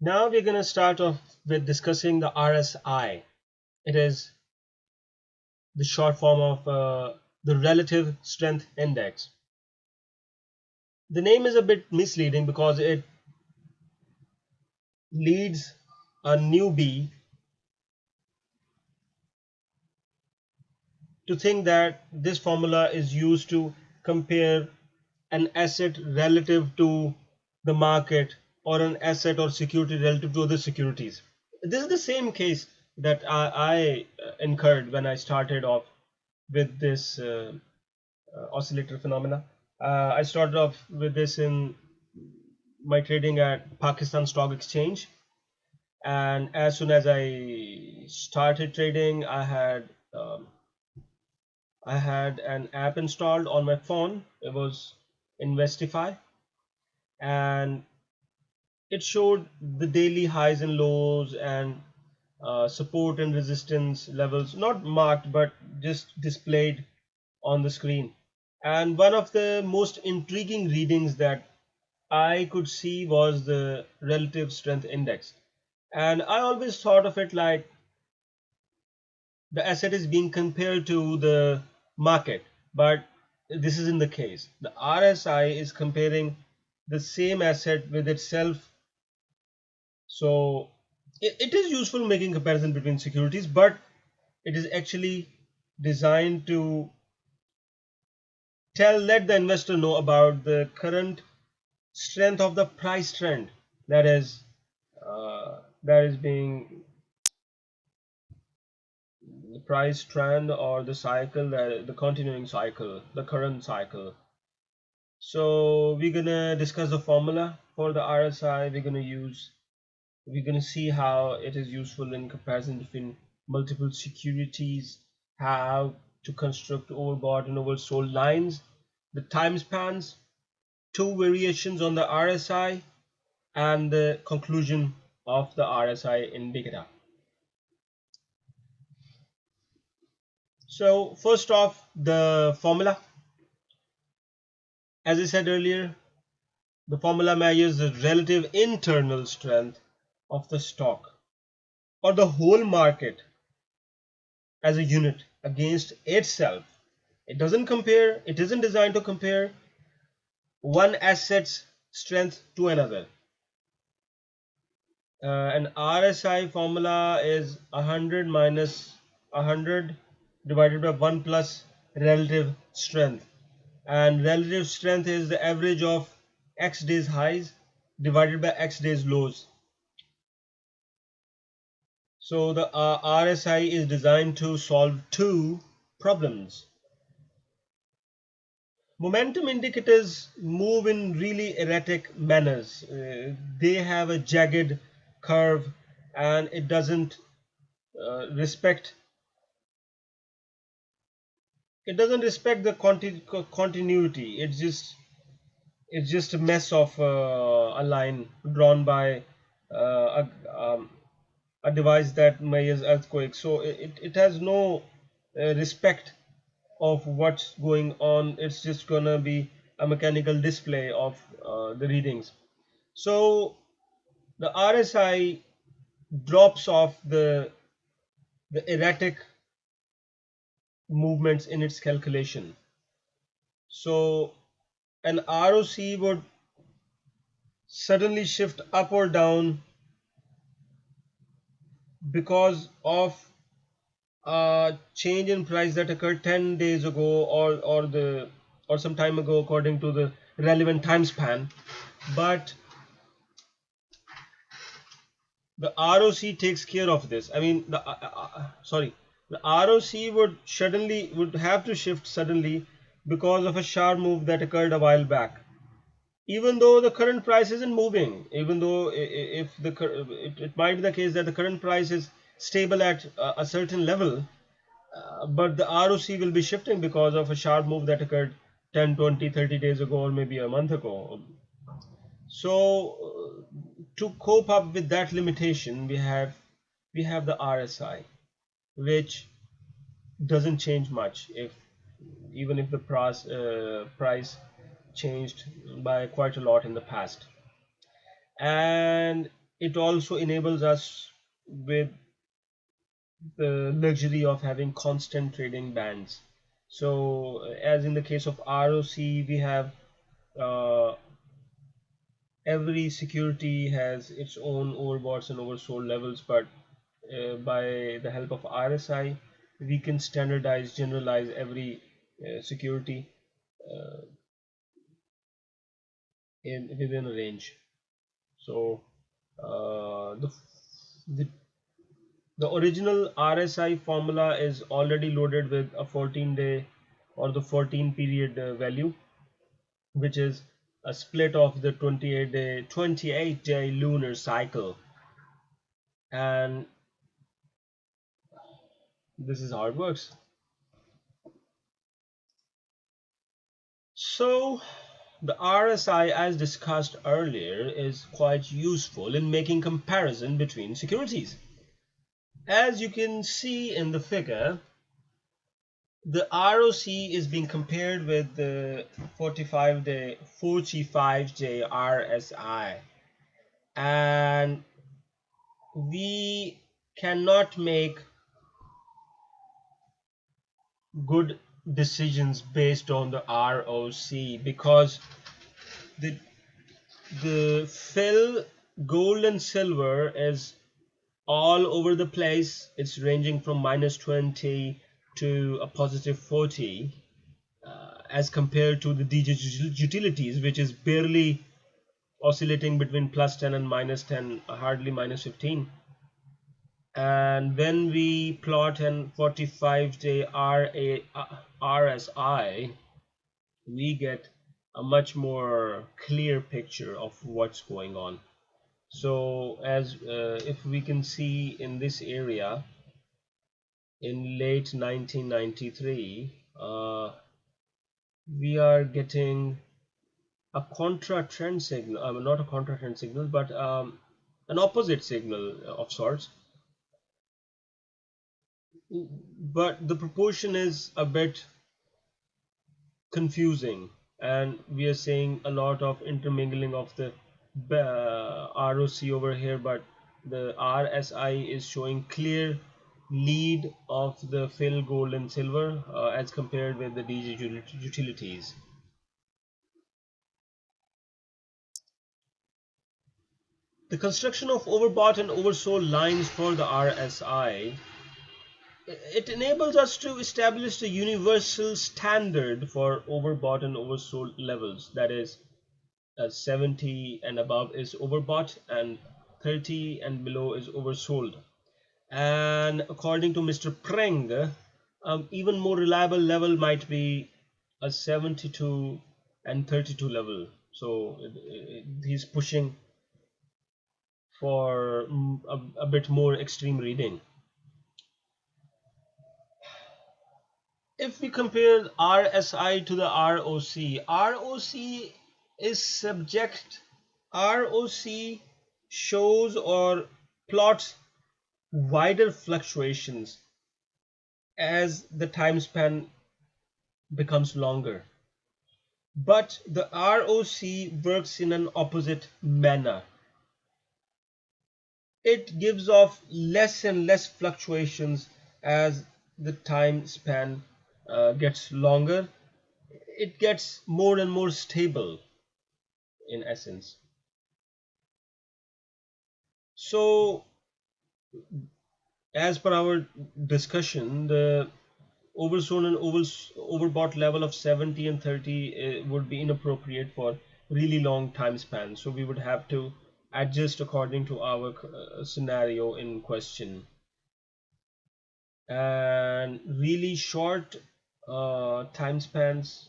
Now we're going to start off with discussing the RSI. It is the short form of the Relative Strength Index. The name is a bit misleading because it leads a newbie to think that this formula is used to compare an asset relative to the market or an asset or security relative to other securities. This is the same case that I incurred when I started off with this oscillator phenomena. I started off with this in my trading at Pakistan Stock Exchange, and as soon as I started trading, I had an app installed on my phone. It was Investify, and it showed the daily highs and lows and support and resistance levels, not marked but just displayed on the screen. And one of the most intriguing readings that I could see was the relative strength index. And I always thought of it like the asset is being compared to the market, but this isn't the case. The RSI is comparing the same asset with itself. So it is useful making comparison between securities, but it is actually designed to let the investor know about the current strength of the price trend that is being the price trend or the cycle, the continuing cycle, the current cycle. So we're gonna discuss the formula for the RSI. We're gonna see how it is useful in comparison between multiple securities, how to construct overbought and oversold lines, the time spans, two variations on the RSI, and the conclusion of the RSI indicator. So first off, the formula. As I said earlier, the formula measures the relative internal strength of the stock or the whole market as a unit against itself. It isn't designed to compare one asset's strength to another. An RSI formula is 100 minus 100 divided by 1 plus relative strength. And relative strength is the average of X days highs divided by X days lows. So the RSI is designed to solve two problems. Momentum indicators move in really erratic manners. They have a jagged curve, and respect it doesn't respect the continuity. It's just a mess of a line drawn by a a device that measures earthquakes. So it has no respect of what's going on. It's just gonna be a mechanical display of the readings. So the RSI drops off the erratic movements in its calculation. So an ROC would suddenly shift up or down because of a change in price that occurred 10 days ago or some time ago according to the relevant time span. But the ROC takes care of this. I mean, the ROC would have to shift suddenly because of a sharp move that occurred a while back. Even though the current price isn't moving, even though if it might be the case that the current price is stable at a certain level, but the ROC will be shifting because of a sharp move that occurred 10, 20, 30 days ago or maybe a month ago. So to cope up with that limitation, we have the RSI, which doesn't change much if even if the price changed by quite a lot in the past. And it also enables us with the luxury of having constant trading bands. So, as in the case of ROC, we have uh, every security has its own overbought and oversold levels, but by the help of RSI, we can standardize, generalize every security uh, in within a range. So the the original RSI formula is already loaded with a 14-day or the 14 period value, which is a split of the 28-day lunar cycle, and this is how it works. So the RSI, as discussed earlier, is quite useful in making comparison between securities. As you can see in the figure, the ROC is being compared with the 45-day RSI, and we cannot make good decisions based on the ROC because the the fill gold and silver is all over the place. It's ranging from -20 to a +40, as compared to the DJ utilities, which is barely oscillating between +10 and -10, hardly -15. And when we plot an 45-day RSI, we get a much more clear picture of what's going on. So, as if we can see in this area, in late 1993, we are getting a contra trend signal, not a contra trend signal, but an opposite signal of sorts. But the proportion is a bit confusing, and we are seeing a lot of intermingling of the ROC over here, but the RSI is showing clear lead of the fill gold and silver as compared with the DJ utilities. The construction of overbought and oversold lines for the RSI, it enables us to establish a universal standard for overbought and oversold levels. That is, 70 and above is overbought and 30 and below is oversold. And according to Mr. Preng, even more reliable level might be a 72 and 32 level. So he's pushing for a bit more extreme reading. If we compare RSI to the ROC is subject. ROC shows or plots wider fluctuations as the time span becomes longer. But the ROC works in an opposite manner. It gives off less and less fluctuations as the time span gets longer. It gets more and more stable in essence. So, as per our discussion, the oversold and overbought level of 70 and 30 would be inappropriate for really long time spans. So we would have to adjust according to our scenario in question. And really short time spans,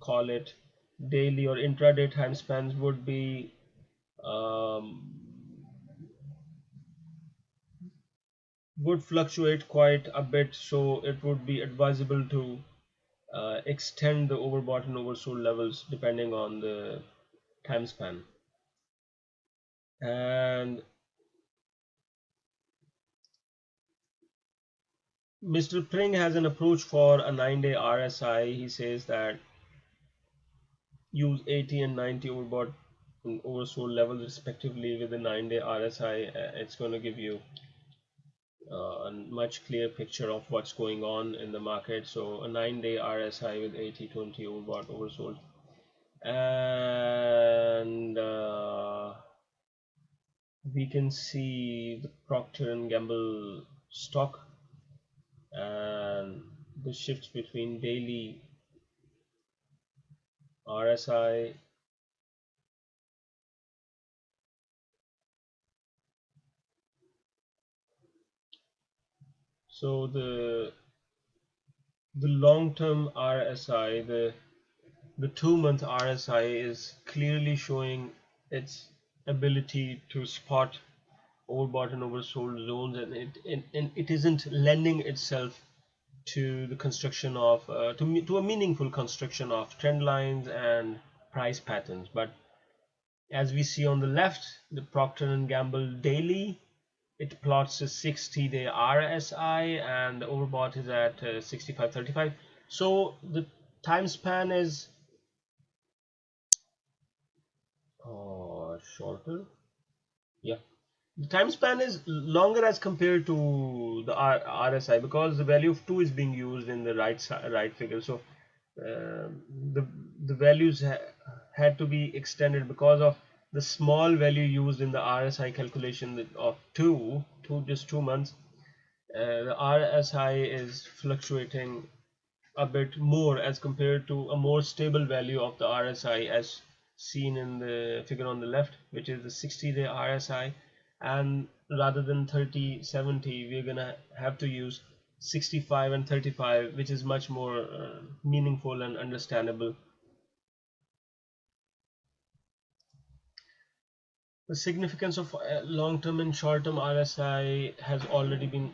call it daily or intraday time spans, um, would fluctuate quite a bit. So it would be advisable to extend the overbought and oversold levels depending on the time span. And Mr. Pring has an approach for a 9-day RSI. He says that use 80 and 90 overbought oversold levels respectively with the 9-day RSI. It's going to give you a much clear picture of what's going on in the market. So a 9-day RSI with 80-20 overbought oversold, and we can see the Procter and Gamble stock and the shifts between daily RSI. So the long-term RSI, the 2-month RSI is clearly showing its ability to spot overbought and oversold zones, and it isn't lending itself to the construction of to a meaningful construction of trend lines and price patterns. But as we see on the left, the Procter and Gamble daily, it plots a 60-day RSI, and the overbought is at 65.35. So the time span is shorter. Yeah, the time span is longer as compared to the RSI, because the value of 2 is being used in the right figure. So the values had to be extended because of the small value used in the RSI calculation of 2 months. The RSI is fluctuating a bit more as compared to a more stable value of the RSI, as seen in the figure on the left, which is the 60-day RSI. And rather than 30-70, we're gonna have to use 65 and 35, which is much more meaningful and understandable. The significance of long-term and short-term RSI has already been